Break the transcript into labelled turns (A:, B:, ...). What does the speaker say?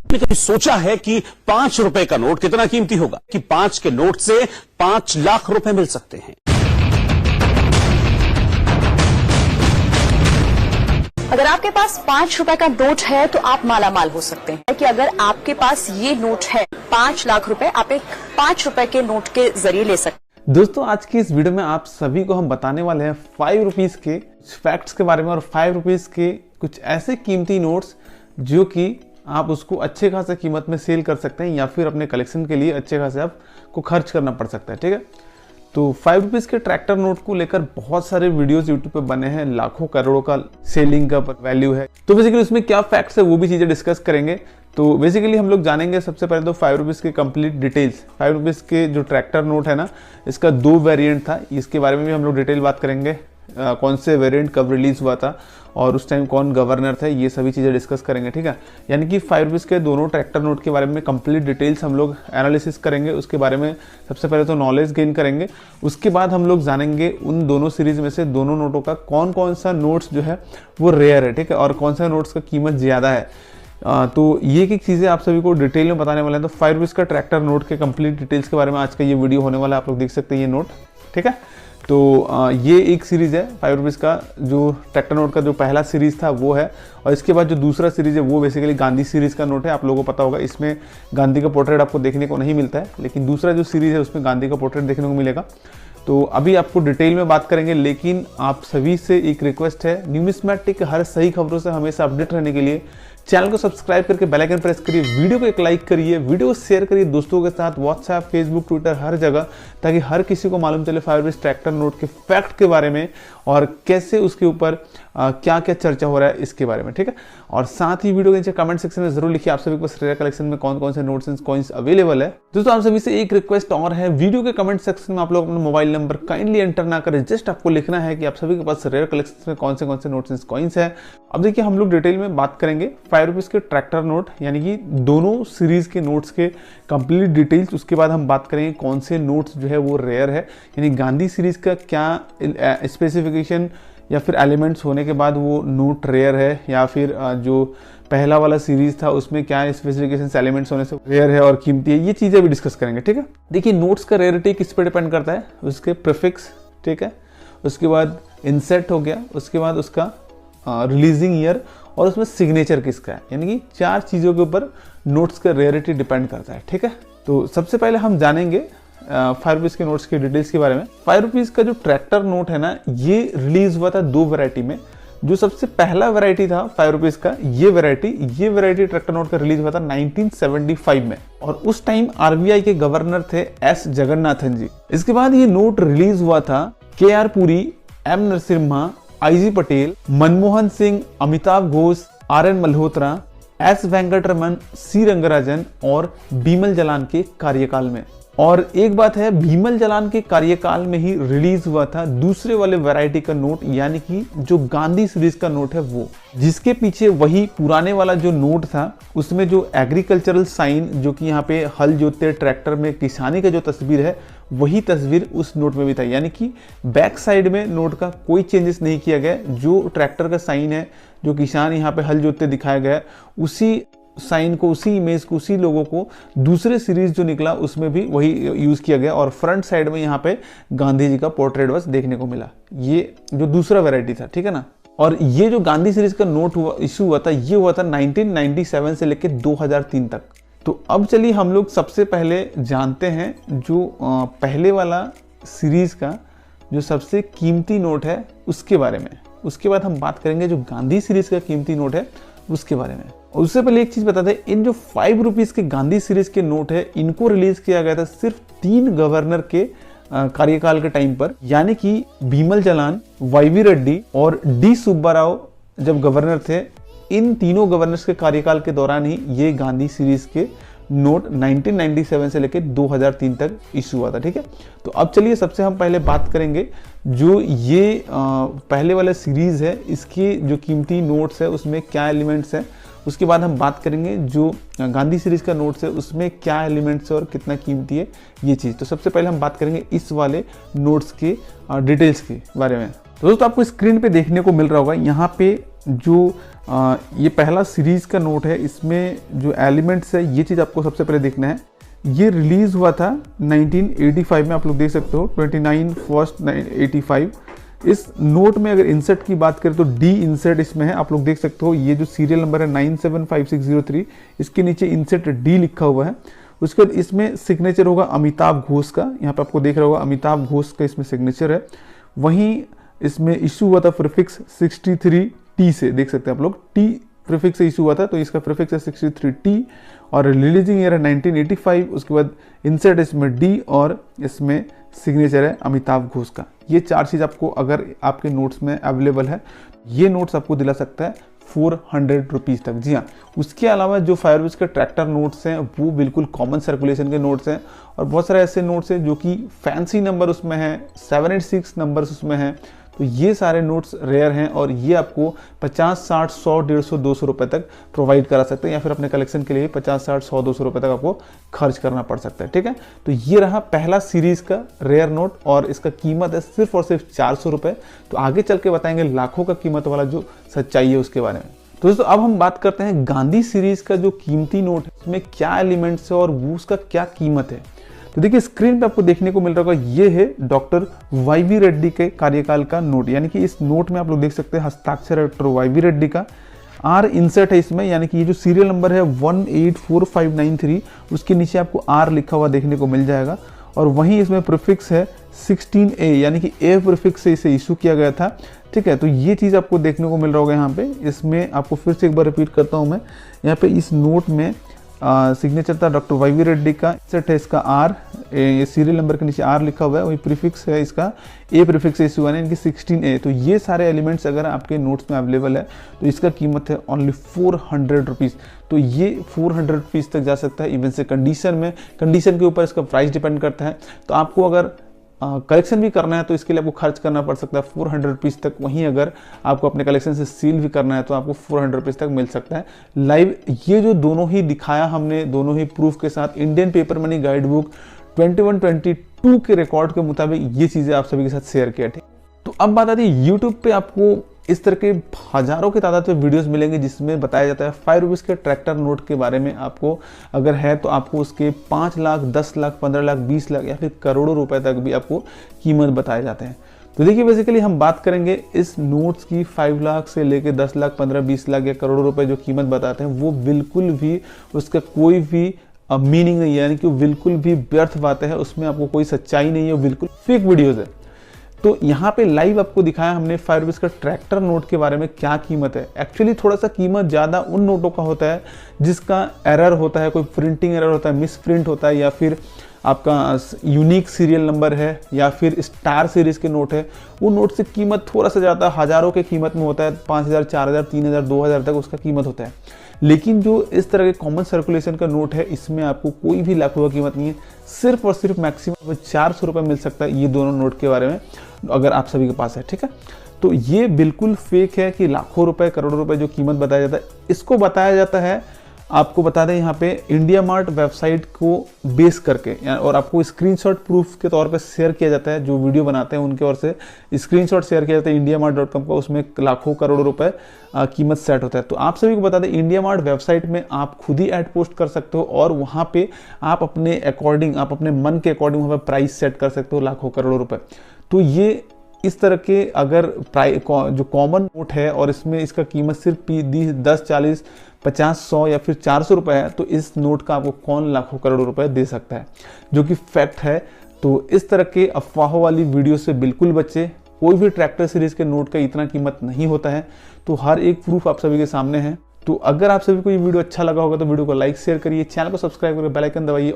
A: आपने कभी सोचा है कि 5 रुपए का नोट कितना कीमती होगा, कि 5 के नोट से 5 लाख रुपए मिल सकते हैं।
B: अगर आपके पास 5 रुपए का नोट है तो आप मालामाल हो सकते हैं, कि अगर आपके पास ये नोट है 5 लाख रुपए, आप एक 5 रुपए के नोट के जरिए ले सकते हैं।
C: दोस्तों, आज की इस वीडियो में आप सभी को हम बताने वाले हैं 5 रुपीज के फैक्ट्स के बारे में और 5 रुपीज के कुछ ऐसे कीमती नोट्स जो कि आप उसको अच्छे खासे कीमत में सेल कर सकते हैं या फिर अपने कलेक्शन के लिए अच्छे खासे आपको खर्च करना पड़ सकता है। ठीक है, तो 5 रुपीज के ट्रैक्टर नोट को लेकर बहुत सारे वीडियोस यूट्यूब पे बने हैं, लाखों करोड़ों का सेलिंग का वैल्यू है। तो बेसिकली उसमें क्या फैक्ट्स है वो भी चीजें डिस्कस करेंगे। तो बेसिकली हम लोग जानेंगे सबसे पहले तो 5 रुपीज के कंप्लीट डिटेल्स। 5 रुपीज के जो ट्रैक्टर नोट है ना, इसका 2 वेरिएंट था, इसके बारे में भी हम लोग डिटेल बात करेंगे। कौन से वेरिएंट कब रिलीज हुआ था और उस टाइम कौन गवर्नर थे, ये सभी चीजें डिस्कस करेंगे। ठीक है, यानी कि 5 रुपीज के दोनों ट्रैक्टर नोट के बारे में कंप्लीट डिटेल्स हम लोग एनालिसिस करेंगे। उसके बारे में सबसे पहले तो नॉलेज गेन करेंगे। उसके बाद हम लोग जानेंगे उन दोनों सीरीज में से दोनों नोटों का कौन कौन सा नोट्स जो है वो रेयर है, ठीक है, और कौन सा नोट्स का कीमत ज्यादा है। तो ये एक चीज़ें आप सभी को डिटेल में बताने वाले हैं। तो 5 रुपीज का ट्रैक्टर नोट के कंप्लीट डिटेल्स के बारे में आज का ये वीडियो होने वाला है। आप लोग देख सकते हैं ये नोट, ठीक है। तो ये एक सीरीज है 5 रुपीज़ का, जो ट्रैक्टर नोट का जो पहला सीरीज था वो है। और इसके बाद जो दूसरा सीरीज है वो बेसिकली गांधी सीरीज का नोट है। आप लोगों को पता होगा इसमें गांधी का पोर्ट्रेट आपको देखने को नहीं मिलता है, लेकिन दूसरा जो सीरीज है उसमें गांधी का पोर्ट्रेट देखने को मिलेगा। तो अभी आपको डिटेल में बात करेंगे, लेकिन आप सभी से एक रिक्वेस्ट है, न्यूमिस्मेटिक हर सही खबरों से हमेशा अपडेट रहने के लिए चैनल को सब्सक्राइब करके बेल आइकन प्रेस करिए, वीडियो को एक लाइक करिए, वीडियो को शेयर करिए दोस्तों के साथ, व्हाट्सएप, फेसबुक, ट्विटर, हर जगह, ताकि हर किसी को मालूम चले 5 रुपीज ट्रैक्टर नोट के फैक्ट के बारे में और कैसे उसके ऊपर क्या क्या चर्चा हो रहा है इसके बारे में। ठीक है, और साथ ही वीडियो के नीचे कमेंट सेक्शन में जरूर लिखिए आप सभी के पास रेयर कलेक्शन में कौन कौन से नोट्स एंड कॉइन्स अवेलेबल है। दोस्तों, आप सभी से एक रिक्वेस्ट और है, वीडियो के कमेंट सेक्शन में आप लोग अपना मोबाइल नंबर काइंडली एंटर ना करें, जस्ट आपको लिखना है कि आप सभी के पास रेयर कलेक्शन में कौन से नोट्स एंड कॉइन्स है। अब देखिए, हम लोग डिटेल में बात करेंगे 5 रुपीज के ट्रैक्टर नोट, यानी कि दोनों सीरीज के नोट्स के कंप्लीट डिटेल्स। उसके बाद हम बात करेंगे कौन से नोट्स जो है वो रेयर है, यानी गांधी सीरीज का क्या स्पेसिफिकेशन या फिर एलिमेंट्स होने के बाद वो नोट रेयर है, या फिर जो पहला वाला सीरीज था उसमें क्या स्पेसिफिकेशन एलिमेंट्स होने से रेयर है और कीमती है, ये चीजें भी डिस्कस करेंगे। ठीक है, देखिए नोट्स का रेयरिटी किस पे डिपेंड करता है, उसके प्रीफिक्स, ठीक है, उसके बाद इंसेट हो गया, उसके बाद उसका रिलीजिंग ईयर और उसमें सिग्नेचर किसका है, यानी कि 4 चीजों के ऊपर नोट्स का रेयरिटी डिपेंड करता है। ठीक है, तो सबसे पहले हम जानेंगे 5 रुपीज के नोट्स के डिटेल्स के बारे में। 5 रुपीज का जो ट्रैक्टर नोट है ना, ये रिलीज हुआ था 2 वैरायटी में। जो सबसे पहला वैरायटी था 5 रुपीज का, ये वैरायटी ट्रैक्टर नोट का रिलीज हुआ था 1975 में, और उस टाइम आरबीआई के गवर्नर थे एस जगन्नाथन जी। इसके बाद ये नोट रिलीज हुआ था KR Puri, M Narasimha, IG Patel, Manmohan Singh, Amitabh Ghosh, RN Malhotra, S Venkataraman, C Rangarajan और बीमल जलान के कार्यकाल में। और एक बात है, भीमल जलान के कार्यकाल में ही रिलीज हुआ था दूसरे वाले वैरायटी का नोट, यानी कि जो गांधी सीरीज का नोट है वो, जिसके पीछे वही पुराने वाला जो नोट था उसमें जो एग्रीकल्चरल साइन, जो कि यहाँ पे हल जोतते ट्रैक्टर में किसानी का जो तस्वीर है, वही तस्वीर उस नोट में भी था। यानी कि बैक साइड में नोट का कोई चेंजेस नहीं किया गया, जो ट्रैक्टर का साइन है, जो किसान यहाँ पे हल जोतते दिखाया गया, उसी साइन को, उसी इमेज को, उसी लोगों को दूसरे सीरीज जो निकला उसमें भी वही यूज किया गया। और फ्रंट साइड में यहाँ पे गांधी जी का पोर्ट्रेट बस देखने को मिला, ये जो दूसरा वैरायटी था। ठीक है ना, और ये जो गांधी सीरीज का नोट इशू हुआ था, ये हुआ था 1997 से लेकर 2003 तक। तो अब चलिए हम लोग सबसे पहले जानते हैं जो पहले वाला सीरीज का जो सबसे कीमती नोट है उसके बारे में। उसके बाद हम बात करेंगे जो गांधी सीरीज का कीमती नोट है उसके बारे में। उससे पहले एक चीज बता दें, इन जो 5 रुपीज के गांधी सीरीज के नोट है, इनको रिलीज किया गया था सिर्फ 3 गवर्नर के कार्यकाल के टाइम पर, यानी कि भीमल जलान, YV रेड्डी और D सुब्बाराव जब गवर्नर थे। इन तीनों गवर्नर्स के कार्यकाल के दौरान ही ये गांधी सीरीज के नोट 1997 से लेकर 2003 तक इशू हुआ था। ठीक है, तो अब चलिए सबसे हम पहले बात करेंगे जो ये पहले वाला सीरीज है, इसके जो कीमती नोट्स है उसमें क्या एलिमेंट्स हैं। उसके बाद हम बात करेंगे जो गांधी सीरीज का नोट्स है उसमें क्या एलिमेंट्स है और कितना कीमती है ये चीज़। तो सबसे पहले हम बात करेंगे इस वाले नोट्स के डिटेल्स के बारे में। तो दोस्तों, आपको स्क्रीन पे देखने को मिल रहा होगा, यहाँ पे जो ये पहला सीरीज का नोट है। इसमें जो एलिमेंट्स है ये चीज़ आपको सबसे पहले देखना है। ये रिलीज हुआ था 1985 में, आप लोग देख सकते हो 29/1/85। इस नोट में अगर इंसर्ट की बात करें तो डी इंसर्ट इसमें है, आप लोग देख सकते हो। ये जो सीरियल नंबर है 975603, इसके नीचे इंसर्ट डी लिखा हुआ है। उसके बाद इसमें सिग्नेचर होगा अमिताभ घोष का, यहाँ पे आपको देख रहा होगा अमिताभ घोष का इसमें सिग्नेचर है। वहीं इसमें इशू हुआ था प्रीफिक्स 63T से, देख सकते हैं आप लोग, टी प्रीफिक्स से इशू हुआ था, तो इसका प्रीफिक्स है 63T और रिलीजिंग ईयर है 1985। उसके बाद इंसर्ट इसमें डी और इसमें सिग्नेचर है अमिताभ घोष का। ये 4 चीज़ आपको अगर आपके नोट्स में अवेलेबल है, ये नोट्स आपको दिला सकता है 400 रुपीज़ तक। जी हाँ, उसके अलावा जो फायरवर्क्स के ट्रैक्टर नोट्स हैं वो बिल्कुल कॉमन सर्कुलेशन के नोट्स हैं, और बहुत सारे ऐसे नोट्स हैं जो कि फैंसी नंबर उसमें है, 786 नंबर्स उसमें हैं। तो ये सारे नोट्स रेयर हैं और ये आपको 50, 60, 100, 150, 200 रुपये तक प्रोवाइड करा सकते हैं, या फिर अपने कलेक्शन के लिए 50, 60, 100, 200 रुपये तक आपको खर्च करना पड़ सकता है। ठीक है, तो ये रहा पहला सीरीज का रेयर नोट और इसका कीमत है सिर्फ और सिर्फ 400 रुपये। तो आगे चल के बताएंगे लाखों का कीमत वाला जो सच्चाई है उसके बारे में। तो दोस्तों अब हम बात करते हैं गांधी सीरीज का जो कीमती नोट है, उसमें क्या एलिमेंट्स है और वो उसका क्या कीमत है। तो देखिए स्क्रीन पे आपको देखने को मिल रहा होगा, ये है डॉक्टर वाई.वी. रेड्डी के कार्यकाल का नोट, यानी कि इस नोट में आप लोग देख सकते हैं हस्ताक्षर है डॉक्टर वाई.वी. रेड्डी का। आर इंसर्ट है इसमें, यानी कि ये जो सीरियल नंबर है 184593, उसके नीचे आपको आर लिखा हुआ देखने को मिल जाएगा। और वहीं इसमें प्रीफिक्स है 16A, यानी कि ए प्रीफिक्स से इसे इशू किया गया था। ठीक है, तो ये चीज़ आपको देखने को मिल रहा होगा यहाँ पे। इसमें आपको फिर से एक बार रिपीट करता हूँ मैं, यहाँ पे इस नोट में सिग्नेचर था डॉक्टर वाई.वी. रेड्डी का, इंसर्ट है इसका आर, ये सीरियल नंबर के नीचे आर लिखा हुआ है, वही प्रीफिक्स है इसका ए प्रीफिक्स से इशू हुआ है, यानी कि 16A। तो ये सारे एलिमेंट्स अगर आपके नोट्स में अवेलेबल है तो इसका कीमत है ओनली 400 रुपीज़। तो ये 400 रुपीज़ तक जा सकता है, इवन से कंडीशन के ऊपर इसका प्राइस डिपेंड करता है। तो आपको अगर कलेक्शन भी करना है तो इसके लिए आपको खर्च करना पड़ सकता है 400 रुपीज़ तक। वहीं अगर आपको अपने कलेक्शन से सील भी करना है तो आपको 400 रुपीज़ तक मिल सकता है लाइव। ये जो दोनों ही दिखाया हमने, दोनों ही प्रूफ के साथ, Indian paper money guide book 2122 के रिकॉर्ड के मुताबिक ये चीज़ें आप सभी के साथ शेयर किया। ठीक, तो अब बात आती है यूट्यूब पे आपको इस तरह के हज़ारों की तादाद में वीडियोस मिलेंगे जिसमें बताया जाता है 5 रुपीज़ के ट्रैक्टर नोट के बारे में। आपको अगर है तो आपको उसके 5 लाख, 10 लाख, 15 लाख, 20 लाख या फिर करोड़ों रुपए तक भी आपको कीमत बताए जाते हैं। तो देखिए बेसिकली हम बात करेंगे इस नोट्स की 5 लाख से लेकर 10 लाख, 15, 20 लाख या करोड़ों रुपए जो कीमत बताते हैं वो बिल्कुल भी उसका कोई भी मीनिंग नहीं है, यानी कि बिल्कुल भी व्यर्थ बातें हैं, उसमें आपको कोई सच्चाई नहीं है, बिल्कुल फेक वीडियोज़ है। तो यहाँ पे लाइव आपको दिखाया हमने 5 रुपीज़ का ट्रैक्टर नोट के बारे में क्या कीमत है। एक्चुअली थोड़ा सा कीमत ज़्यादा उन नोटों का होता है जिसका एरर होता है, कोई प्रिंटिंग एरर होता है, मिस प्रिंट होता है, या फिर आपका यूनिक सीरियल नंबर है, या फिर स्टार सीरीज़ के नोट है। वो नोट से कीमत थोड़ा सा ज़्यादा हज़ारों के कीमत में होता है, 5000, 4000, 3000, 2000 तक उसका कीमत होता है। लेकिन जो इस तरह के कॉमन सर्कुलेशन का नोट है इसमें आपको कोई भी लाखों का कीमत नहीं है, सिर्फ और सिर्फ मैक्सिमम 400 रुपये मिल सकता है ये दोनों नोट के बारे में अगर आप सभी के पास है। ठीक है, तो ये बिल्कुल फेक है कि लाखों रुपए, करोड़ों रुपए जो कीमत बताया जाता है, इसको बताया जाता है, आपको बता दें यहाँ पे इंडिया मार्ट वेबसाइट को बेस करके, और आपको स्क्रीनशॉट प्रूफ के तौर पे शेयर किया जाता है। जो वीडियो बनाते हैं उनके ओर से स्क्रीनशॉट शेयर किया जाता है indiamart.com का, उसमें लाखों करोड़ों रुपए कीमत सेट होता है। तो आप सभी को बता दें इंडिया मार्ट वेबसाइट में आप खुद ही ऐड पोस्ट कर सकते हो और वहाँ पे आप अपने अकॉर्डिंग, आप अपने मन के अकॉर्डिंग वहाँ पे प्राइस सेट कर सकते हो लाखों करोड़ों रुपए। तो ये इस तरह के अगर जो कॉमन नोट है और इसमें इसका कीमत सिर्फ 10, 40, 50, 100 या फिर 400 रुपए है, तो इस नोट का आपको कौन लाखों करोड़ों रुपए दे सकता है, जो कि फैक्ट है। तो इस तरह के अफवाहों वाली वीडियो से बिल्कुल बचे। कोई भी ट्रैक्टर सीरीज के नोट का इतना कीमत नहीं होता है। तो हर एक प्रूफ आप सभी के सामने है। तो अगर आप सभी को ये वीडियो अच्छा लगा होगा तो वीडियो को लाइक, शेयर करिए, चैनल को सब्सक्राइब करिए, बेल आइकन दबाइए और